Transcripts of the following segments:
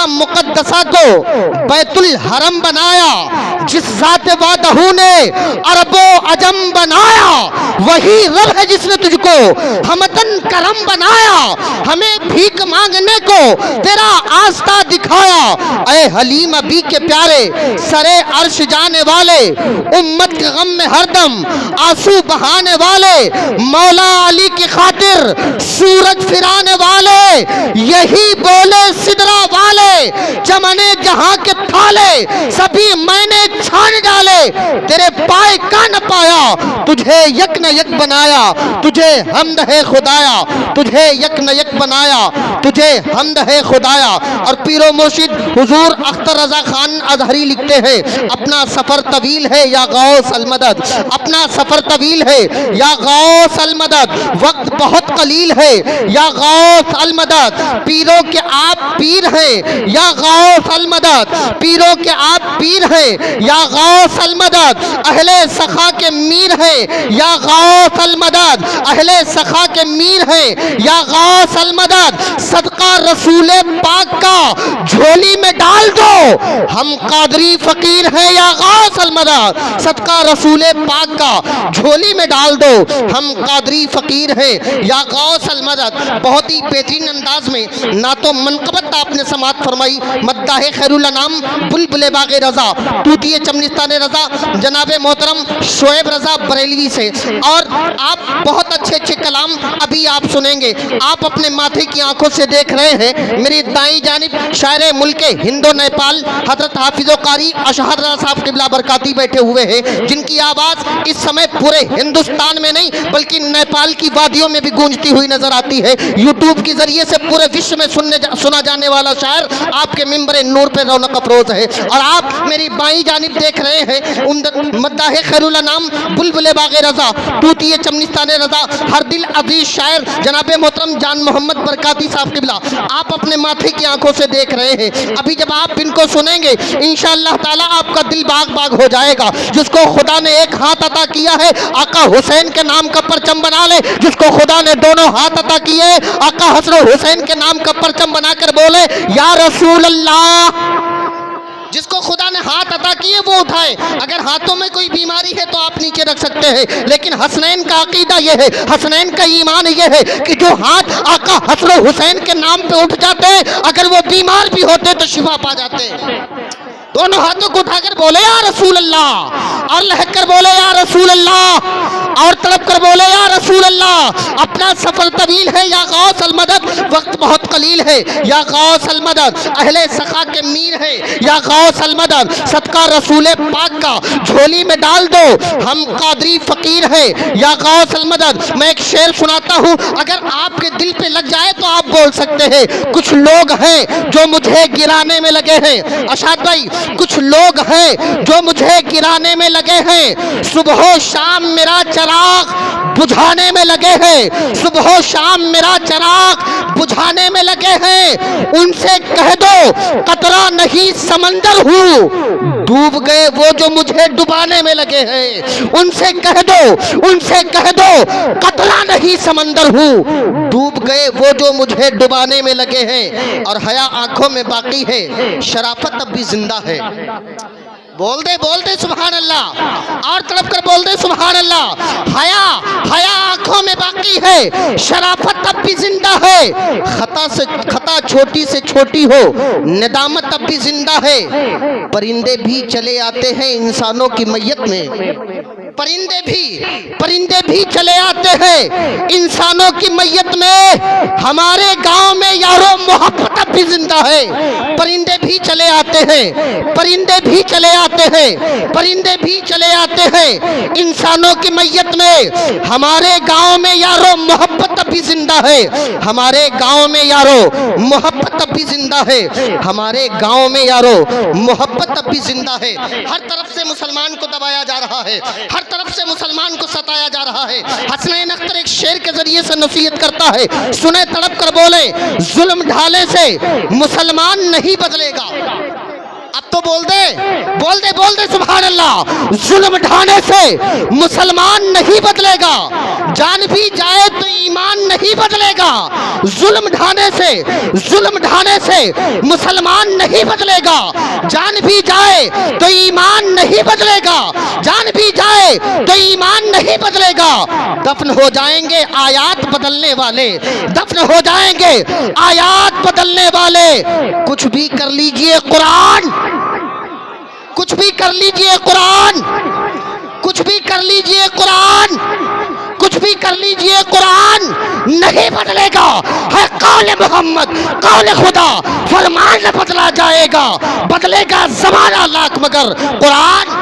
مکہ مقدسہ کو بیت الحرم بنایا، جس ذات وعدہ نے عرب و عجم بنایا، وہی رب ہے جس نے تجھ کو ہمدن کرم بنایا، ہمیں بھیک مانگنے کو تیرا آستہ دکھایا۔ اے حلیم ابی کے پیارے، سرے عرش جانے والے، امت کے غم میں ہر دم آنسو بہانے والے، مولا علی کی خاطر سورج پھرانے والے، یہی بولے سدرا والے، چمن جہاں کے تھالے سبھی میں نے چھان ڈالے، تیرے پائے کا نہ پایا، تجھے یک نہ یک بنایا، تجھے حمد ہے خدایا، تجھے یک نہ یک بنایا، تجھے حمد ہے خدایا۔ اور پیر و مرشد حضور اختر رضا خان اظہری لکھتے ہیں، اپنا سفر طویل ہے یا غوث المدد، اپنا سفر طویل ہے یا غوث المدد، وقت بہت قلیل ہے یا غوث المدد، پیروں کے آپ پیر ہیں یا غوث المدد، پیروں کے آپ پیر ہیں یا غوث المدد، اہل سخا کے میر ہیں یا غوث المدد، اہل سخا کے میر ہیں یا غوث المدد، صدقہ رسول پاک کا جھولی میں ڈال دو، ہم قادری فقیر ہیں یا غوث المدد، صدقہ رسول پاک کا جھولی میں ڈال دو، ہم قادری فقیر ہیں یا غوث المدد۔ بہت ہی بہترین انداز میں نعت و منقبت آپ نے سماعت فرمائی، مداح خیر الانام بلبل باغ رضا، طوطی چمنستان رضا، جناب محترم شعیب رضا بریلوی سے، اور آپ بہت اچھے اچھے کلام ابھی آپ سنیں گے۔ آپ اپنے ماتھے کی آنکھوں سے دیکھ رہے ہیں میری دائیں جانب شاعر ملک ہند و نیپال حضرت حافظ و قاری اشہر رضا صاحب قبلہ برکاتی بیٹھے ہوئے ہیں، جن کی آواز اس سمے پورے ہندوستان میں نہیں بلکہ نیپال کی وادیوں میں بھی گونجتی ہوئی نظر آتی ہے۔ یوٹیوب کے ذریعے سے پورے وشو میں سنا جانے والا شاعر آپ کے ممبر نور پہ رونق افروز ہے، اور آپ میری بائیں جانب دیکھ رہے ہیں مداح خیر الانام بلبل باغ رضا، طوطی چمنستان رضا، ہر دل عزیز شاعر جناب محترم جان محمد برکاتی صاحب قبلہ، آپ اپنے ماتھے کی آنکھوں سے دیکھ رہے ہیں۔ ابھی جب آپ ان کو سنیں گے انشاءاللہ تعالی آپ کا دل باغ باغ ہو جائے گا۔ جس کو خدا نے ایک ہاتھ عطا کیا ہے آقا حسین کے نام کا پرچم بنا لے، جس کو خدا نے دونوں ہاتھ عطا کیے آقا حسن و حسین کے نام کا پرچم بنا کر بولے یا رسول اللہ۔ جس کو خدا نے ہاتھ عطا کیے وہ اٹھائے، اگر ہاتھوں میں کوئی بیماری ہے تو آپ نیچے رکھ سکتے ہیں، لیکن حسنین کا عقیدہ یہ ہے، حسنین کا ایمان یہ ہے کہ جو ہاتھ آقا حسن و حسین کے نام پہ اٹھ جاتے ہیں اگر وہ بیمار بھی ہوتے تو شفا پا جاتے ہیں۔ دونوں ہاتھوں کو اٹھا کر بولے یا رسول اللہ، اور لہک کر بولے یا رسول اللہ، اور تڑپ کر بولے یا رسول اللہ۔ اپنا سفر طویل ہے یا غوث المدد، وقت بہت قلیل ہے یا غوث المدد، اہل سخا کے میر ہے یا غوث المدد، صدقہ رسول پاک کا جھولی میں ڈال دو، ہم قادری فقیر ہے یا غوث المدد۔ میں ایک شعر سناتا ہوں، اگر آپ کے دل پہ لگ جائے تو آپ بول سکتے ہیں۔ کچھ لوگ ہیں جو مجھے گرانے میں لگے ہیں، اشاد بھائی، کچھ لوگ ہیں جو مجھے گرانے میں لگے ہیں، صبح و شام میرا چراغ بجھانے میں لگے ہیں، صبح و شام میرا چراغ بجھانے میں لگے ہیں، ان سے کہہ دو قطرہ نہیں سمندر ہوں، ڈوب گئے وہ جو مجھے ڈبانے میں لگے ہیں، ان سے کہہ دو، ان سے کہہ دو قطرہ نہیں سمندر ہوں، ڈوب گئے وہ جو مجھے ڈبانے میں لگے ہیں، اور حیا آنکھوں میں باقی ہے، شرافت اب بھی زندہ ہے۔ بول دے سبحان اللہ، اور طرف کر بول دے سبحان اللہ۔ حیا آنکھوں میں باقی ہے، شرافت اب بھی زندہ ہے، خطا چھوٹی سے چھوٹی ہو، ندامت اب بھی زندہ ہے، پرندے بھی چلے آتے ہیں انسانوں کی میت میں، پرندے بھی چلے آتے ہیں انسانوں کی میت میں، ہمارے گاؤں میں یارو محبت اب بھی زندہ ہے، پرندے بھی چلے آتے ہیں، پرندے بھی چلے آتے ہیں، پرندے بھی چلے آتے ہیں انسانوں کی میت میں، ہمارے گاؤں میں یارو محبت اب بھی زندہ ہے، ہمارے گاؤں میں یارو محبت اب بھی زندہ ہے، ہمارے گاؤں میں یارو محبت اب بھی زندہ ہے۔ ہر طرف سے مسلمان کو دبایا جا رہا ہے، ہر طرف سے مسلمان کو ستایا جا رہا ہے۔ حسنین اختر ایک شعر کے ذریعے سے نصیحت کرتا ہے، سنے تڑپ کر بولے ظلم ڈھالے سے مسلمان نہیں بدلے گا۔ اب تو تو بول دے سبحان اللہ۔ ظلم ڈھانے سے مسلمان نہیں بدلے گا، جان بھی جائے تو ایمان نہیں بدلے گا۔ ظلم ڈھانے سے مسلمان نہیں بدلے گا، جان بھی جائے تو ایمان نہیں بدلے گا، جان بھی جائے تو ایمان نہیں بدلے گا۔ دفن ہو جائیں گے آیات بدلنے والے، دفن ہو جائیں گے آیات بدلنے والے۔ کچھ بھی کر لیجئے قرآن، کچھ بھی کر لیجئے قرآن، کچھ بھی کر لیجئے قرآن، کچھ بھی کر لیجئے قرآن نہیں بدلے گا۔ ہے قول محمد، قول خدا، فرمان نہ بدلا جائے گا، بدلے گا زمانہ لاکھ مگر قرآن،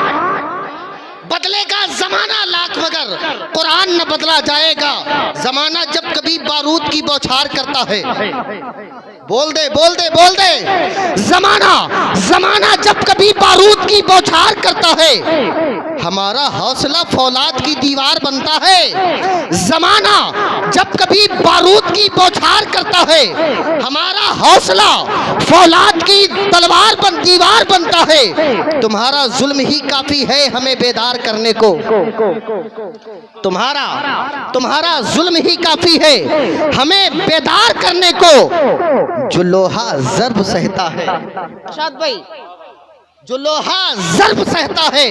بدلے گا زمانہ لاکھ مگر قرآن نہ بدلا جائے گا۔ زمانہ جب کبھی بارود کی بوچھار کرتا ہے، بول دے زمانہ جب کبھی بارود کی بوچھار کرتا ہے، ہمارا حوصلہ فولاد کی دیوار بنتا ہے۔ زمانہ جب کبھی بارود کی بوچھار کرتا ہے، ہمارا حوصلہ فولاد کی دیوار بنتا ہے۔ تمہارا ظلم ہی کافی ہے ہمیں بیدار کرنے کو، تمہارا ظلم ہی کافی ہے ہمیں بیدار کرنے کو۔ جو لوہا ضرب سہتا ہے، ارشاد بھائی، جو لوہا ضرب سہتا ہے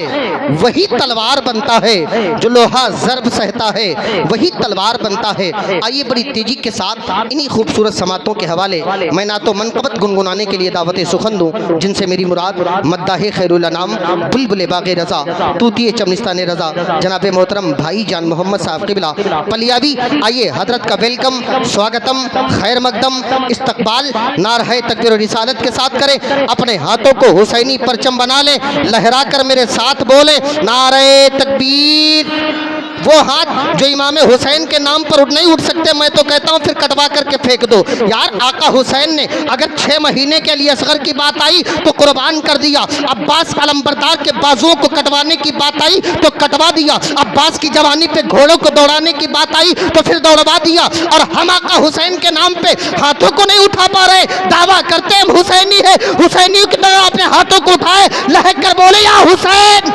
وہی تلوار بنتا ہے، جو لوہا ضرب سہتا ہے وہی تلوار بنتا ہے۔ آئیے بڑی تیزی کے ساتھ انہی خوبصورت سماعتوں کے حوالے میں نعت و منقبت گنگنانے کے لیے دعوت سخن دوں، جن سے میری مراد مداح خیر الانام بلبل باغ رضا طوطی چمنستان رضا جناب محترم بھائی جان محمد صاحب قبلہ پلیابی۔ آئیے حضرت کا ویلکم، سواگتم، خیر مقدم، استقبال نعرہ تکبیر و رسالت کے ساتھ کریں۔ اپنے ہاتھوں کو حسینی پرچم بنا لیں، لہرا کر میرے ساتھ بولیں نعرہ تکبیر۔ وہ ہاتھ جو امام حسین کے نام پر نہیں اٹھ سکتے، میں تو کہتا ہوں پھر کٹوا کر کے پھینک دو یار۔ آقا حسین نے اگر 6 مہینے کے لیے اصغر کی بات آئی تو قربان کر دیا، عباس علمبردار کے بازوؤں کو کٹوانے کی بات آئی تو کٹوا دیا، عباس کی جوانی پہ گھوڑوں کو دوڑانے کی بات آئی تو پھر دوڑوا دیا، اور ہم آقا حسین کے نام پہ ہاتھوں کو نہیں اٹھا پا رہے، دعویٰ کرتے ہم حسینی ہے، حسینیوں کی طرح اپنے ہاتھوں کو اٹھائے، لہک کر بولے یا حسین،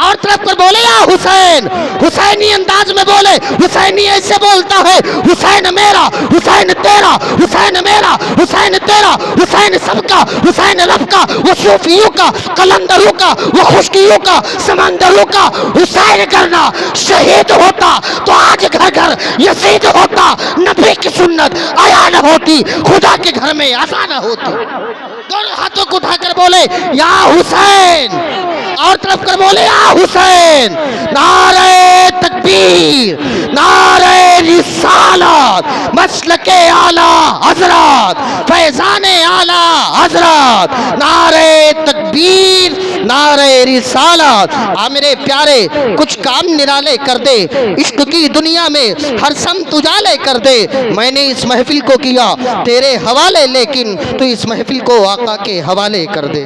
اور طرف پر بولے یا حسین، حسینی انداز میں بولے۔ حسینی ایسے بولتا ہے، حسین میرا، حسین تیرا، حسین میرا، حسین تیرا، حسین سب کا، حسین رب کا، وہ صوفیوں کا، قلندروں کا، وہ خشکیوں کا، سمندروں کا۔ حسین کرنا شہید ہوتا تو آج گھر گھر یزید ہوتا، نبی کی سنت آیا نہ ہوتی، خدا کے گھر میں عزا نہ ہوتی۔ دونوں ہاتھوں کو اٹھا کر بولے یا حسین، اور طرف کر بولے یا حسین۔ نعرہ تکبیر، نعرہ رسالت، مسلک اعلیٰ حضرات، فیضان اعلیٰ حضرات، نعرہ تکبیر، نعرہ رسالت۔ میرے پیارے کچھ کام نرالے کر دے، عشق کی دنیا میں ہر سمت اجالے کر دے۔ میں نے اس محفل کو کیا تیرے حوالے، لیکن تو اس محفل کو آقا کے حوالے کر دے۔